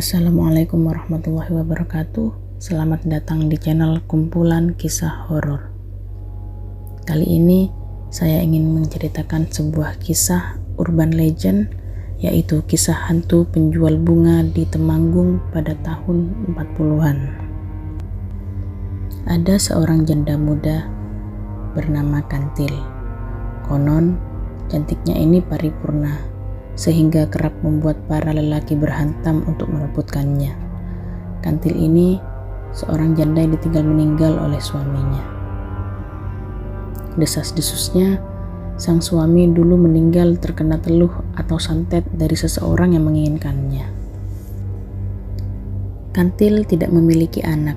Assalamualaikum warahmatullahi wabarakatuh. Selamat datang di channel Kumpulan Kisah Horor. Kali ini saya ingin menceritakan sebuah kisah urban legend, yaitu kisah hantu penjual bunga di Temanggung pada tahun 40-an. Ada seorang janda muda bernama Kantil. Konon cantiknya ini paripurna, sehingga kerap membuat para lelaki berhantam untuk merebutkannya. Kantil ini seorang janda yang ditinggal meninggal oleh suaminya. Desas-desusnya, sang suami dulu meninggal terkena teluh atau santet dari seseorang yang menginginkannya. Kantil tidak memiliki anak.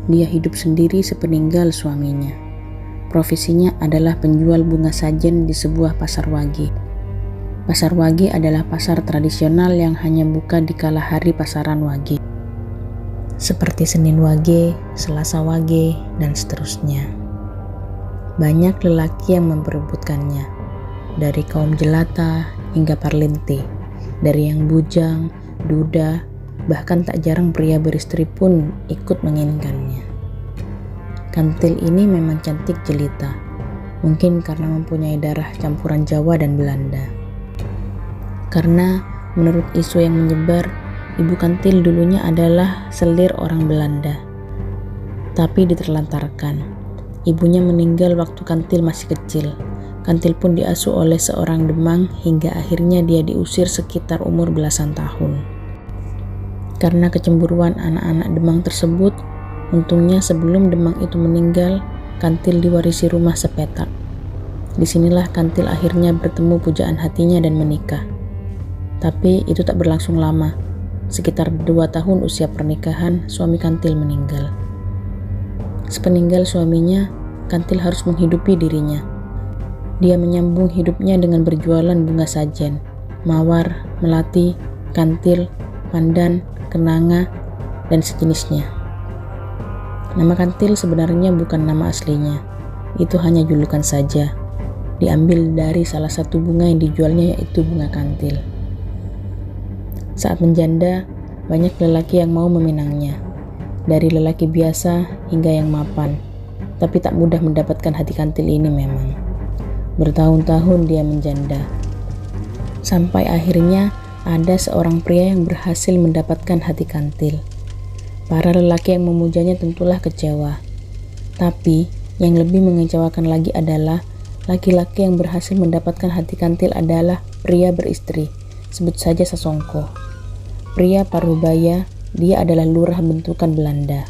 Dia hidup sendiri sepeninggal suaminya. Profesinya adalah penjual bunga sajen di sebuah pasar wage. Pasar Wage adalah pasar tradisional yang hanya buka di kala hari pasaran Wage, seperti Senin Wage, Selasa Wage, dan seterusnya. Banyak lelaki yang memperebutkannya, dari kaum jelata hingga parlente, dari yang bujang, duda, bahkan tak jarang pria beristri pun ikut menginginkannya. Kantil ini memang cantik jelita, mungkin karena mempunyai darah campuran Jawa dan Belanda. Karena menurut isu yang menyebar, Ibu Kantil dulunya adalah selir orang Belanda, tapi diterlantarkan. Ibunya meninggal waktu Kantil masih kecil. Kantil pun diasuh oleh seorang Demang hingga akhirnya dia diusir sekitar umur belasan tahun. Karena kecemburuan anak-anak Demang tersebut, untungnya sebelum Demang itu meninggal, Kantil diwarisi rumah sepetak. Disinilah Kantil akhirnya bertemu pujaan hatinya dan menikah. Tapi itu tak berlangsung lama. Sekitar 2 tahun usia pernikahan, suami Kantil meninggal. Sepeninggal suaminya, Kantil harus menghidupi dirinya. Dia menyambung hidupnya dengan berjualan bunga sajen, mawar, melati, kantil, pandan, kenanga, dan sejenisnya. Nama Kantil sebenarnya bukan nama aslinya. Itu hanya julukan saja. Diambil dari salah satu bunga yang dijualnya, yaitu bunga kantil. Saat menjanda, banyak lelaki yang mau meminangnya, dari lelaki biasa hingga yang mapan, tapi tak mudah mendapatkan hati Kantil ini memang. Bertahun-tahun dia menjanda, sampai akhirnya ada seorang pria yang berhasil mendapatkan hati Kantil. Para lelaki yang memujanya tentulah kecewa, tapi yang lebih mengecewakan lagi adalah laki-laki yang berhasil mendapatkan hati Kantil adalah pria beristri, sebut saja Sasongko. Pria Parubaya, dia adalah lurah bentukan Belanda.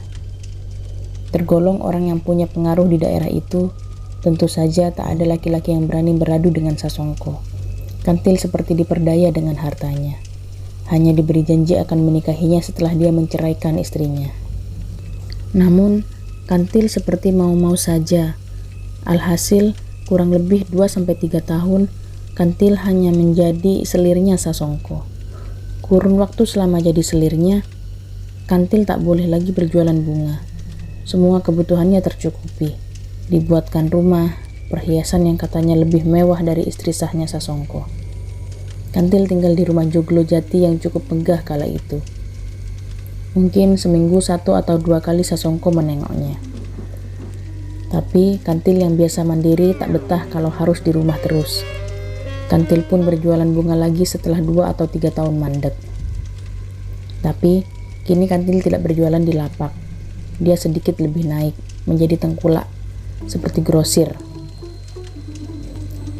Tergolong orang yang punya pengaruh di daerah itu, tentu saja tak ada laki-laki yang berani beradu dengan Sasongko. Kantil seperti diperdaya dengan hartanya. Hanya diberi janji akan menikahinya setelah dia menceraikan istrinya. Namun, Kantil seperti mau-mau saja. Alhasil, kurang lebih 2-3 tahun, Kantil hanya menjadi selirnya Sasongko. Kurun waktu selama jadi selirnya, Kantil tak boleh lagi berjualan bunga. Semua kebutuhannya tercukupi. Dibuatkan rumah, perhiasan yang katanya lebih mewah dari istri sahnya Sasongko. Kantil tinggal di rumah joglo jati yang cukup megah kala itu. Mungkin seminggu 1 atau 2 kali Sasongko menengoknya. Tapi Kantil yang biasa mandiri tak betah kalau harus di rumah terus. Kantil pun berjualan bunga lagi setelah 2 atau 3 tahun mandek. Tapi kini Kantil tidak berjualan di lapak. Dia sedikit lebih naik, menjadi tengkulak, seperti grosir.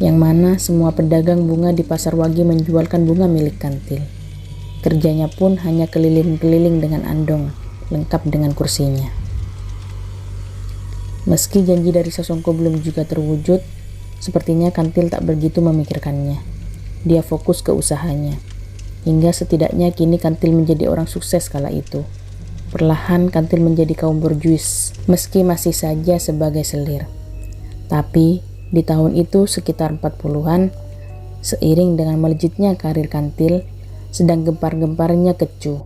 Yang mana semua pedagang bunga di pasar Wage menjualkan bunga milik Kantil. Kerjanya pun hanya keliling-keliling dengan andong, lengkap dengan kursinya. Meski janji dari Sasongko belum juga terwujud, sepertinya Kantil tak begitu memikirkannya. Dia fokus ke usahanya. Hingga setidaknya kini Kantil menjadi orang sukses kala itu. Perlahan Kantil menjadi kaum borjuis, meski masih saja sebagai selir. Tapi di tahun itu sekitar 40-an, seiring dengan melejitnya karir Kantil, sedang gempar-gemparnya kecu.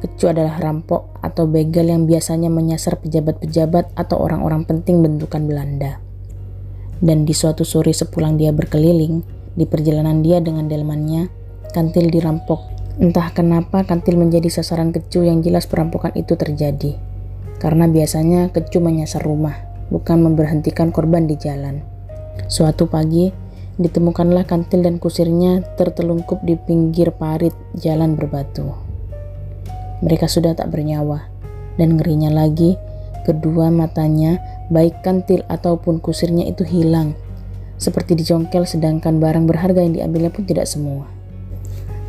Kecu adalah rampok atau begal yang biasanya menyasar pejabat-pejabat atau orang-orang penting bentukan Belanda. Dan di suatu sore sepulang dia berkeliling, di perjalanan dia dengan delmannya, Kantil dirampok Entah kenapa kantil menjadi sasaran kecu yang jelas perampokan itu terjadi. Karena biasanya kecu menyasar rumah, bukan memberhentikan korban di jalan. Suatu pagi, ditemukanlah kantil dan kusirnya tertelungkup di pinggir parit jalan berbatu. Mereka sudah tak bernyawa, dan ngerinya lagi, kedua matanya, baik kantil ataupun kusirnya itu hilang, seperti dicongkel, sedangkan barang berharga yang diambilnya pun tidak semua.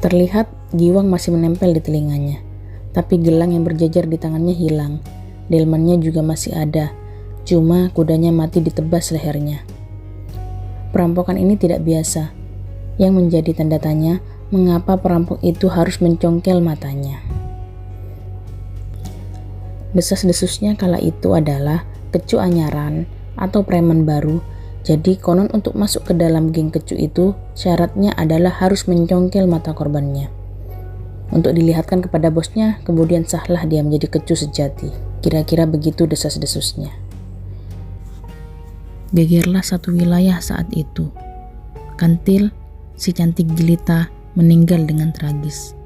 Terlihat giwang masih menempel di telinganya, tapi gelang yang berjajar di tangannya hilang. Delmannya juga masih ada, cuma kudanya mati ditebas lehernya. Perampokan ini tidak biasa. Yang menjadi tanda tanya, mengapa perampok itu harus mencongkel matanya? Desas-desusnya kala itu adalah kecu anyaran atau preman baru. Jadi konon untuk masuk ke dalam geng kecu itu syaratnya adalah harus mencongkel mata korbannya. Untuk dilihatkan kepada bosnya, kemudian sahlah dia menjadi kecu sejati. Kira-kira begitu desas-desusnya. Gegerlah satu wilayah saat itu. Kantil, si cantik jelita, meninggal dengan tragis.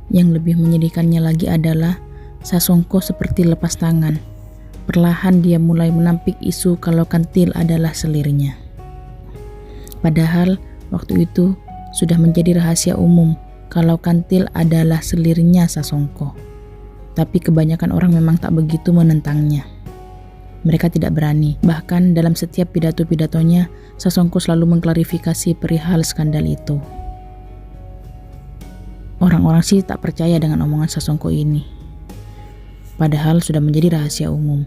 Yang lebih menyedihkannya lagi adalah Sasongko seperti lepas tangan. Perlahan dia mulai menampik isu kalau kantil adalah selirnya. Padahal waktu itu sudah menjadi rahasia umum kalau kantil adalah selirnya Sasongko. Tapi kebanyakan orang memang tak begitu menentangnya. Mereka tidak berani. Bahkan dalam setiap pidato-pidatonya, Sasongko selalu mengklarifikasi perihal skandal itu. Orang-orang sih tak percaya dengan omongan Sasongko ini. Padahal sudah menjadi rahasia umum.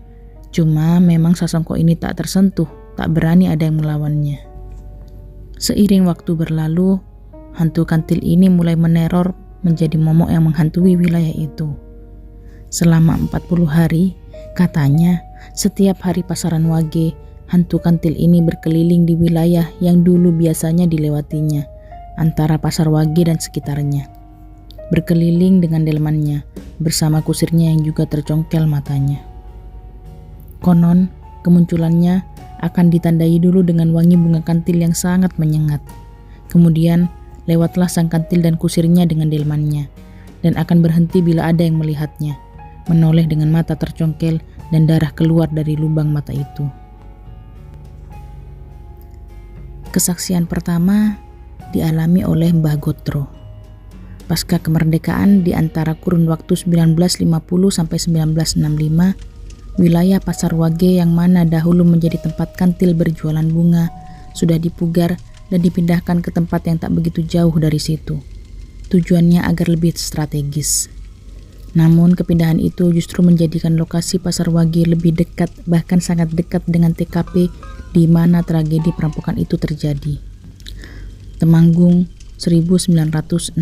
Cuma memang Sasongko ini tak tersentuh, tak berani ada yang melawannya. Seiring waktu berlalu, hantu kantil ini mulai meneror menjadi momok yang menghantui wilayah itu. Selama 40 hari, katanya setiap hari pasaran Wage, hantu kantil ini berkeliling di wilayah yang dulu biasanya dilewatinya, antara pasar Wage dan sekitarnya. Berkeliling dengan delmannya, bersama kusirnya yang juga tercongkel matanya. Konon, kemunculannya akan ditandai dulu dengan wangi bunga kantil yang sangat menyengat. Kemudian, lewatlah sang kantil dan kusirnya dengan delmannya, dan akan berhenti bila ada yang melihatnya, menoleh dengan mata tercongkel dan darah keluar dari lubang mata itu. Kesaksian pertama dialami oleh Mbah Gotro. Pasca kemerdekaan di antara kurun waktu 1950 sampai 1965, wilayah Pasar Wage yang mana dahulu menjadi tempat kantil berjualan bunga sudah dipugar dan dipindahkan ke tempat yang tak begitu jauh dari situ. Tujuannya agar lebih strategis. Namun kepindahan itu justru menjadikan lokasi Pasar Wage lebih dekat, bahkan sangat dekat dengan TKP di mana tragedi perampokan itu terjadi. Temanggung 1965.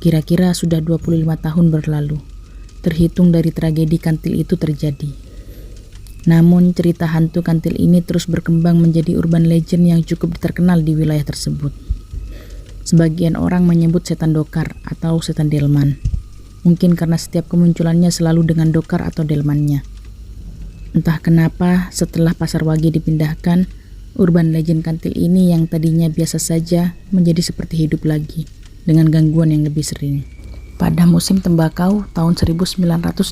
Kira-kira sudah 25 tahun berlalu terhitung dari tragedi kantil itu terjadi. Namun cerita hantu kantil ini terus berkembang menjadi urban legend yang cukup terkenal di wilayah tersebut. Sebagian orang menyebut setan dokar atau setan delman. Mungkin karena setiap kemunculannya selalu dengan dokar atau delmannya. Entah kenapa setelah Pasar Wage dipindahkan, urban legend kantil ini yang tadinya biasa saja menjadi seperti hidup lagi dengan gangguan yang lebih sering. Pada musim tembakau tahun 1965,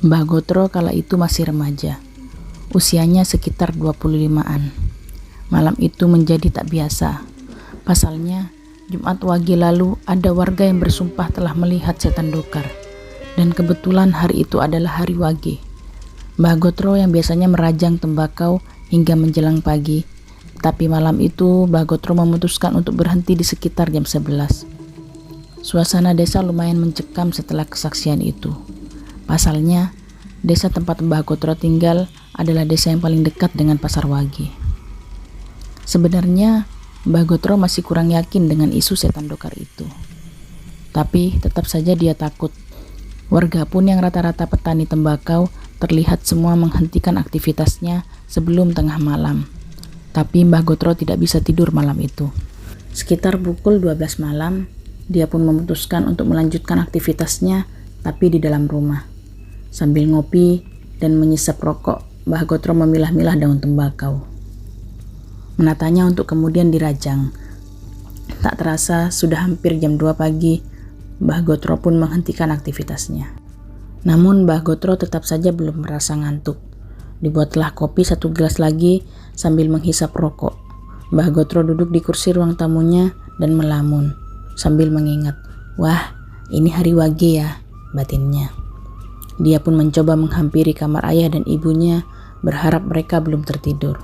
Mbah Gotro kala itu masih remaja, usianya sekitar 25-an. Malam itu menjadi tak biasa. Pasalnya, Jumat Wage lalu ada warga yang bersumpah telah melihat setan dokar, dan kebetulan hari itu adalah hari Wage. Mbah Gotro yang biasanya merajang tembakau hingga menjelang pagi, tapi malam itu Mbah Gotro memutuskan untuk berhenti di sekitar jam 11. Suasana desa lumayan mencekam setelah kesaksian itu. Pasalnya, desa tempat Mbah Gotro tinggal adalah desa yang paling dekat dengan Pasar Wage. Sebenarnya, Mbah Gotro masih kurang yakin dengan isu setan dokar itu. Tapi tetap saja dia takut. Warga pun yang rata-rata petani tembakau terlihat semua menghentikan aktivitasnya sebelum tengah malam. Tapi Mbah Gotro tidak bisa tidur malam itu. Sekitar pukul 12 malam, dia pun memutuskan untuk melanjutkan aktivitasnya, tapi di dalam rumah. Sambil ngopi dan menyisap rokok, Mbah Gotro memilah-milah daun tembakau. Menatanya untuk kemudian dirajang. Tak terasa sudah hampir jam 2 pagi, Mbah Gotro pun menghentikan aktivitasnya. Namun Mbah Gotro tetap saja belum merasa ngantuk. Dibuatlah kopi 1 gelas lagi sambil menghisap rokok. Mbah Gotro duduk di kursi ruang tamunya dan melamun sambil mengingat, "Wah, ini hari Wage ya," batinnya. Dia pun mencoba menghampiri kamar ayah dan ibunya, berharap mereka belum tertidur.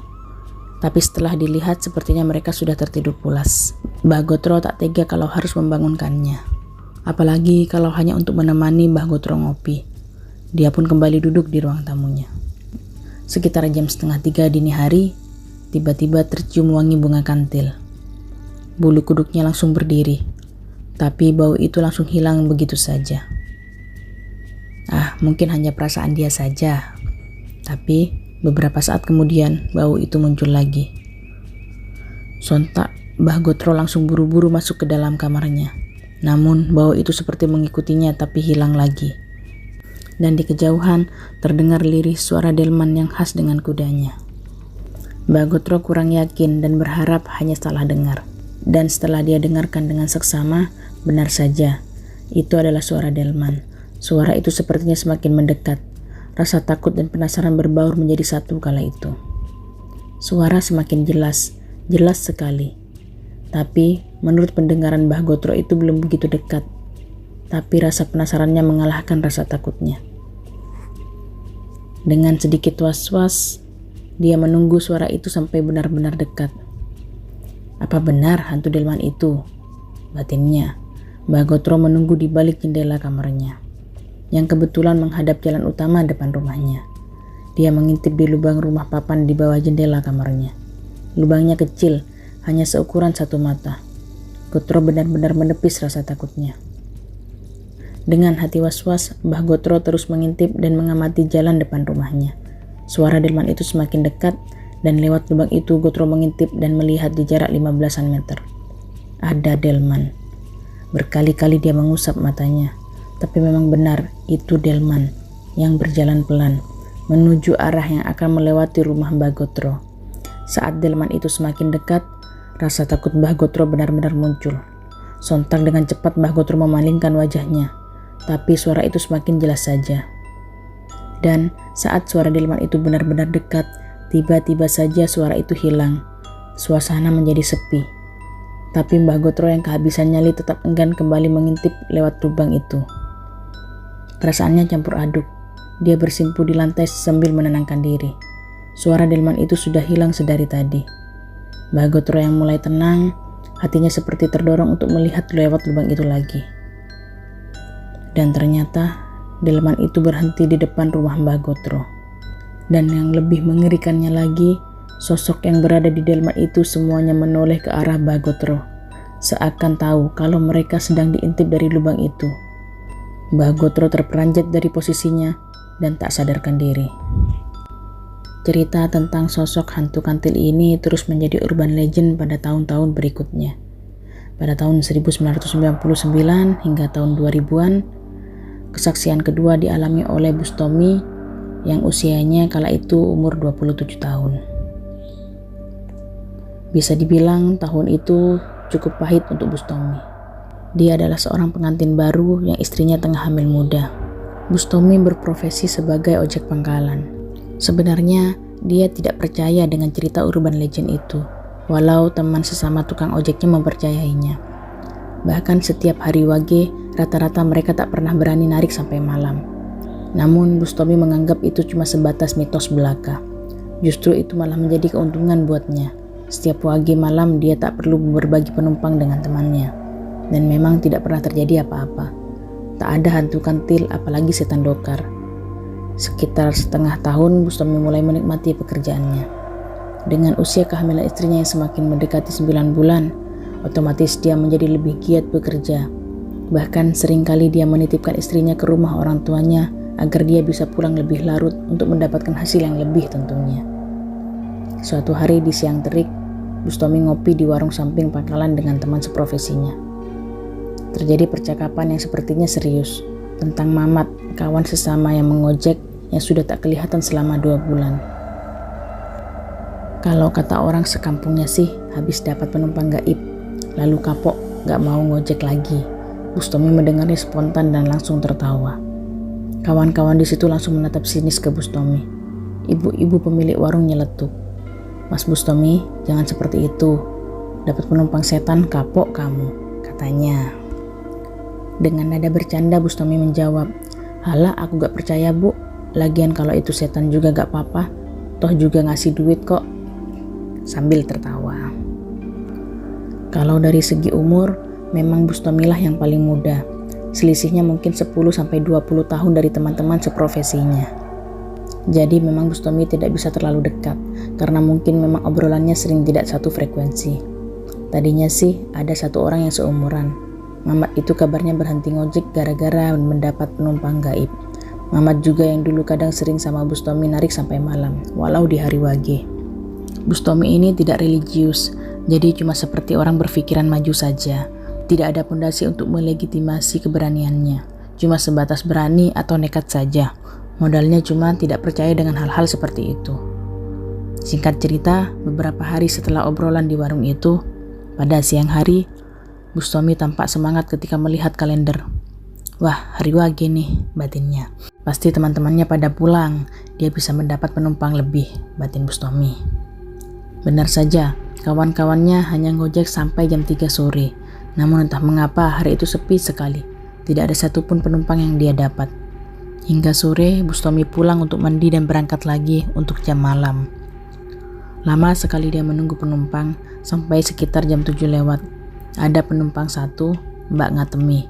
Tapi setelah dilihat sepertinya mereka sudah tertidur pulas. Mbah Gotro tak tega kalau harus membangunkannya. Apalagi kalau hanya untuk menemani Mbah Gotro ngopi. Dia pun kembali duduk di ruang tamunya. Sekitar jam 2:30 dini hari, tiba-tiba tercium wangi bunga kantil. Bulu kuduknya langsung berdiri, tapi bau itu langsung hilang begitu saja. Mungkin hanya perasaan dia saja. Tapi beberapa saat kemudian bau itu muncul lagi. Sontak Mbah Gotro langsung buru-buru masuk ke dalam kamarnya. Namun bau itu seperti mengikutinya tapi hilang lagi. Dan di kejauhan terdengar lirih suara delman yang khas dengan kudanya. Mbah Gotro kurang yakin dan berharap hanya salah dengar. Dan setelah dia dengarkan dengan seksama, benar saja, itu adalah suara delman. Suara itu sepertinya semakin mendekat. Rasa takut dan penasaran berbaur menjadi satu kala itu. Suara semakin jelas, jelas sekali. Tapi menurut pendengaran Mbah Gotro itu belum begitu dekat. Tapi rasa penasarannya mengalahkan rasa takutnya. Dengan sedikit was-was, dia menunggu suara itu sampai benar-benar dekat. Apa benar hantu delman itu? Batinnya. Mbah Gotro menunggu di balik jendela kamarnya, yang kebetulan menghadap jalan utama depan rumahnya. Dia mengintip di lubang rumah papan di bawah jendela kamarnya. Lubangnya kecil, hanya seukuran 1 mata. Gotro benar-benar menepis rasa takutnya. Dengan hati was-was, Mbah Gotro terus mengintip dan mengamati jalan depan rumahnya. Suara delman itu semakin dekat, dan lewat lubang itu Gotro mengintip dan melihat di jarak 15-an meter. Ada delman. Berkali-kali dia mengusap matanya, tapi memang benar itu delman yang berjalan pelan menuju arah yang akan melewati rumah Mbah Gotro. Saat delman itu semakin dekat, rasa takut Mbah Gotro benar-benar muncul. Sontak dengan cepat Mbah Gotro memalingkan wajahnya. Tapi suara itu semakin jelas saja. Dan saat suara delman itu benar-benar dekat, tiba-tiba saja suara itu hilang. Suasana menjadi sepi. Tapi Mbah Gotro yang kehabisan nyali tetap enggan kembali mengintip lewat lubang itu. Perasaannya campur aduk. Dia bersimpuh di lantai sambil menenangkan diri. Suara delman itu sudah hilang sedari tadi. Mbah Gotro yang mulai tenang, hatinya seperti terdorong untuk melihat lewat lubang itu lagi. Dan ternyata delman itu berhenti di depan rumah Mbah Gotro. Dan yang lebih mengerikannya lagi, sosok yang berada di delman itu semuanya menoleh ke arah Mbah Gotro, seakan tahu kalau mereka sedang diintip dari lubang itu. Mbah Gotro terperanjat dari posisinya dan tak sadarkan diri. Cerita tentang sosok hantu kantil ini terus menjadi urban legend pada tahun-tahun berikutnya. Pada tahun 1999 hingga tahun 2000-an, kesaksian kedua dialami oleh Bustomi yang usianya kala itu umur 27 tahun. Bisa dibilang tahun itu cukup pahit untuk Bustomi. Dia adalah seorang pengantin baru yang istrinya tengah hamil muda. Bustomi berprofesi sebagai ojek pangkalan. Sebenarnya dia tidak percaya dengan cerita urban legend itu, walau teman sesama tukang ojeknya mempercayainya. Bahkan setiap hari Wage, rata-rata mereka tak pernah berani narik sampai malam. Namun Bustomi menganggap itu cuma sebatas mitos belaka. Justru itu malah menjadi keuntungan buatnya. Setiap Wage malam dia tak perlu berbagi penumpang dengan temannya. Dan memang tidak pernah terjadi apa-apa. Tak ada hantu kantil apalagi setan dokar. Sekitar setengah tahun Bustomi mulai menikmati pekerjaannya. Dengan usia kehamilan istrinya yang semakin mendekati 9 bulan, otomatis dia menjadi lebih giat bekerja. Bahkan seringkali dia menitipkan istrinya ke rumah orang tuanya agar dia bisa pulang lebih larut untuk mendapatkan hasil yang lebih tentunya. Suatu hari di siang terik, Bustomi ngopi di warung samping pangkalan dengan teman seprofesinya. Terjadi percakapan yang sepertinya serius tentang Mamat, kawan sesama yang mengojek yang sudah tak kelihatan selama 2 bulan. Kalau kata orang sekampungnya sih habis dapat penumpang gaib. lalu kapok gak mau ngojek lagi. Bustomi mendengarnya spontan dan langsung tertawa. Kawan-kawan di situ langsung menatap sinis ke Bustomi. Ibu-ibu pemilik warung nyeletuk. "Mas Bustomi, jangan seperti itu. Dapat penumpang setan kapok kamu," katanya. Dengan nada bercanda Bustomi menjawab, "Halah, aku gak percaya bu. Lagian kalau itu setan juga gak apa-apa. Toh juga ngasih duit kok," sambil tertawa. Kalau dari segi umur, memang Bustomi lah yang paling muda. Selisihnya mungkin 10-20 tahun dari teman-teman seprofesinya. Jadi memang Bustomi tidak bisa terlalu dekat, karena mungkin memang obrolannya sering tidak satu frekuensi. Tadinya sih ada satu orang yang seumuran. Mamat itu kabarnya berhenti ngojek gara-gara mendapat penumpang gaib. Mamat juga yang dulu kadang sering sama Bustomi narik sampai malam, walau di hari wage. Bustomi ini tidak religius, jadi cuma seperti orang berpikiran maju saja. Tidak ada pondasi untuk melegitimasi keberaniannya. Cuma sebatas berani atau nekat saja. Modalnya cuma tidak percaya dengan hal-hal seperti itu. Singkat cerita, beberapa hari setelah obrolan di warung itu, pada siang hari, Bustomi tampak semangat ketika melihat kalender. Wah, hari wage nih, batinnya. Pasti teman-temannya pada pulang, dia bisa mendapat penumpang lebih, batin Bustomi. Benar saja, kawan-kawannya hanya ngojek sampai jam 3 sore. Namun entah mengapa hari itu sepi sekali. Tidak ada satupun penumpang yang dia dapat. Hingga sore, Bustomi pulang untuk mandi dan berangkat lagi untuk jam malam. Lama sekali dia menunggu penumpang, sampai sekitar jam 7 lewat. Ada penumpang satu, Mbak Ngatemi.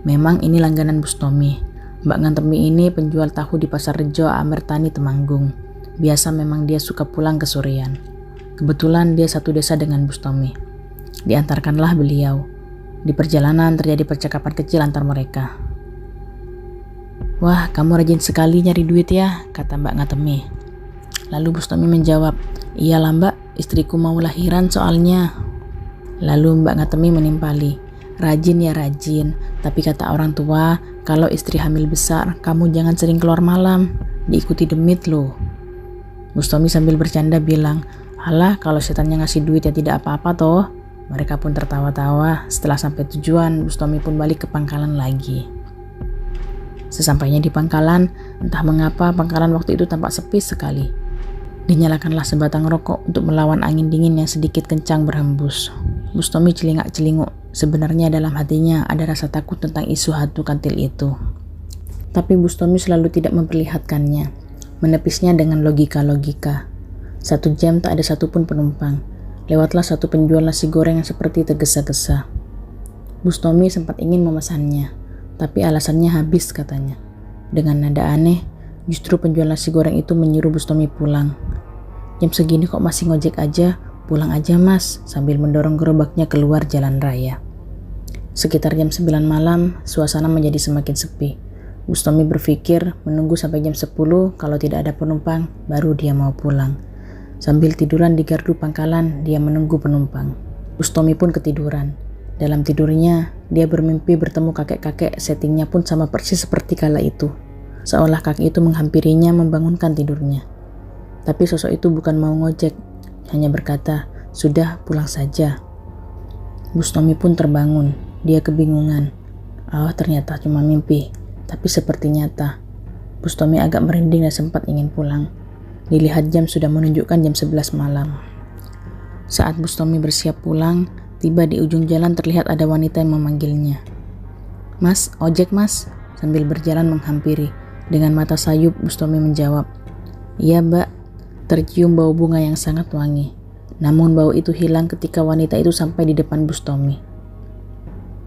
Memang ini langganan Bustomi. Mbak Ngatemi ini penjual tahu di Pasar Rejo, Amertani, Temanggung. Biasa memang dia suka pulang ke sorean. Kebetulan dia satu desa dengan Bustomi. Diantarkanlah beliau. Di perjalanan terjadi percakapan kecil antar mereka. "Wah, kamu rajin sekali nyari duit ya," kata Mbak Ngatemi. Lalu Bustomi menjawab, "Iyalah mbak, istriku mau lahiran soalnya." Lalu Mbak Ngatemi menimpali, "Rajin ya rajin, tapi kata orang tua, kalau istri hamil besar, kamu jangan sering keluar malam, diikuti demit loh." Bustomi sambil bercanda bilang, "Halah, kalau setannya ngasih duit ya tidak apa-apa toh." Mereka pun tertawa-tawa. Setelah sampai tujuan, Bustomi pun balik ke pangkalan lagi. Sesampainya di pangkalan, entah mengapa pangkalan waktu itu tampak sepi sekali. Dinyalakanlah sebatang rokok untuk melawan angin dingin yang sedikit kencang berhembus. Bustomi celingak-celinguk. Sebenarnya dalam hatinya ada rasa takut tentang isu hantu kantil itu. Tapi Bustomi selalu tidak memperlihatkannya, menepisnya dengan logika-logika. 1 jam tak ada satupun penumpang. Lewatlah satu penjual nasi goreng yang seperti tergesa-gesa. Bustomi sempat ingin memesannya, tapi alasannya habis katanya. Dengan nada aneh, justru penjual nasi goreng itu menyuruh Bustomi pulang. "Jam segini kok masih ngojek aja? Pulang aja mas," sambil mendorong gerobaknya keluar jalan raya. Sekitar jam 9 malam, suasana menjadi semakin sepi. Bustomi berpikir menunggu sampai jam 10, kalau tidak ada penumpang, baru dia mau pulang. Sambil tiduran di gardu pangkalan, dia menunggu penumpang. Bustomi pun ketiduran. Dalam tidurnya, dia bermimpi bertemu kakek-kakek, settingnya pun sama persis seperti kala itu. Seolah kakek itu menghampirinya membangunkan tidurnya. Tapi sosok itu bukan mau ngojek, hanya berkata, "Sudah, pulang saja." Bustomi pun terbangun. Dia kebingungan. Oh, ternyata cuma mimpi, tapi seperti nyata. Bustomi agak merinding dan sempat ingin pulang. Dilihat jam sudah menunjukkan jam 11 malam. Saat Bustomi bersiap pulang, tiba di ujung jalan terlihat ada wanita yang memanggilnya. "Mas, ojek mas," sambil berjalan menghampiri. Dengan mata sayup, Bustomi menjawab, "Iya mbak." Tercium bau bunga yang sangat wangi. Namun bau itu hilang ketika wanita itu sampai di depan Bustomi.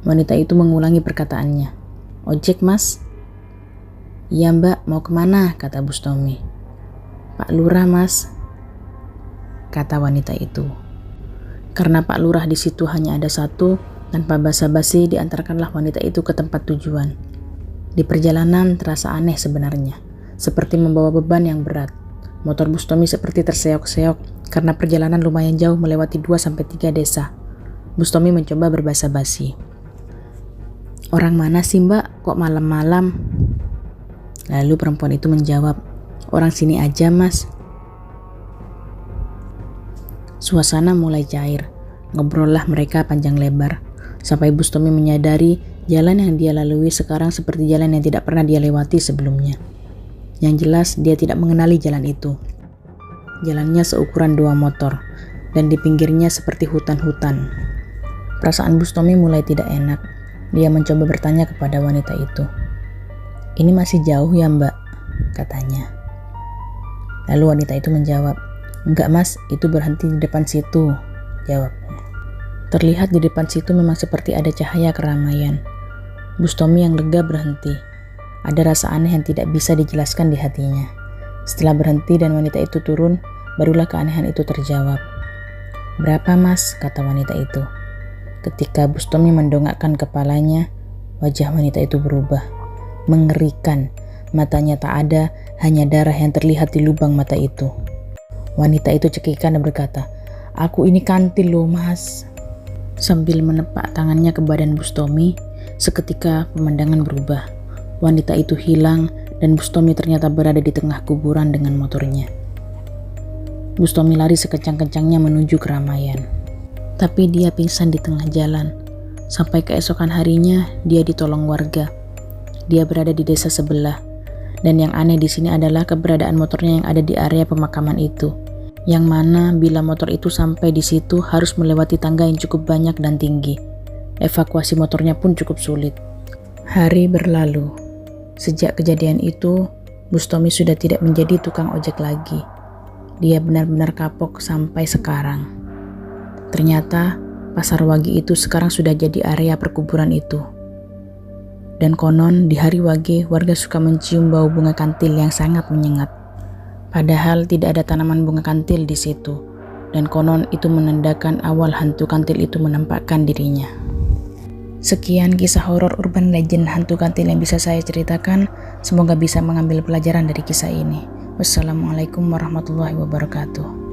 Wanita itu mengulangi perkataannya. "Ojek mas?" "Iya mbak, mau kemana?" kata Bustomi. "Pak Lurah mas," kata wanita itu. Karena Pak Lurah di situ hanya ada satu, tanpa basa-basi diantarkanlah wanita itu ke tempat tujuan. Di perjalanan terasa aneh sebenarnya, seperti membawa beban yang berat. Motor Bustomi seperti terseok-seok karena perjalanan lumayan jauh melewati 2-3 desa. Bustomi mencoba berbasa-basi. "Orang mana sih mbak, kok malam-malam?" Lalu perempuan itu menjawab, "Orang sini aja mas." Suasana mulai cair. Ngobrollah mereka panjang lebar, sampai Bustomi menyadari jalan yang dia lalui sekarang seperti jalan yang tidak pernah dia lewati sebelumnya. Yang jelas dia tidak mengenali jalan itu. Jalannya seukuran 2 motor, dan di pinggirnya seperti hutan-hutan. Perasaan Bustomi mulai tidak enak. Dia mencoba bertanya kepada wanita itu. "Ini masih jauh ya mbak?" katanya. Lalu wanita itu menjawab, "Enggak mas, itu berhenti di depan situ," jawabnya. Terlihat di depan situ memang seperti ada cahaya keramaian. Bustomi yang lega berhenti. Ada rasa aneh yang tidak bisa dijelaskan di hatinya. Setelah berhenti dan wanita itu turun, barulah keanehan itu terjawab. "Berapa mas?" kata wanita itu. Ketika Bustomi mendongakkan kepalanya, wajah wanita itu berubah. Mengerikan. Matanya tak ada, hanya darah yang terlihat di lubang mata itu. Wanita itu cekikan dan berkata, "Aku ini kantil loh mas." Sambil menepak tangannya ke badan Bustomi, seketika pemandangan berubah. Wanita itu hilang dan Bustomi ternyata berada di tengah kuburan dengan motornya. Bustomi lari sekencang-kencangnya menuju keramaian. Tapi dia pingsan di tengah jalan. Sampai keesokan harinya, dia ditolong warga. Dia berada di desa sebelah. Dan yang aneh di sini adalah keberadaan motornya yang ada di area pemakaman itu. Yang mana bila motor itu sampai di situ harus melewati tangga yang cukup banyak dan tinggi. Evakuasi motornya pun cukup sulit. Hari berlalu. Sejak kejadian itu, Bustomi sudah tidak menjadi tukang ojek lagi. Dia benar-benar kapok sampai sekarang. Ternyata Pasar Wage itu sekarang sudah jadi area perkuburan itu. Dan konon di hari Wage warga suka mencium bau bunga kantil yang sangat menyengat. Padahal tidak ada tanaman bunga kantil di situ. Dan konon itu menandakan awal hantu kantil itu menampakkan dirinya. Sekian kisah horor urban legend hantu kantil yang bisa saya ceritakan. Semoga bisa mengambil pelajaran dari kisah ini. Wassalamualaikum warahmatullahi wabarakatuh.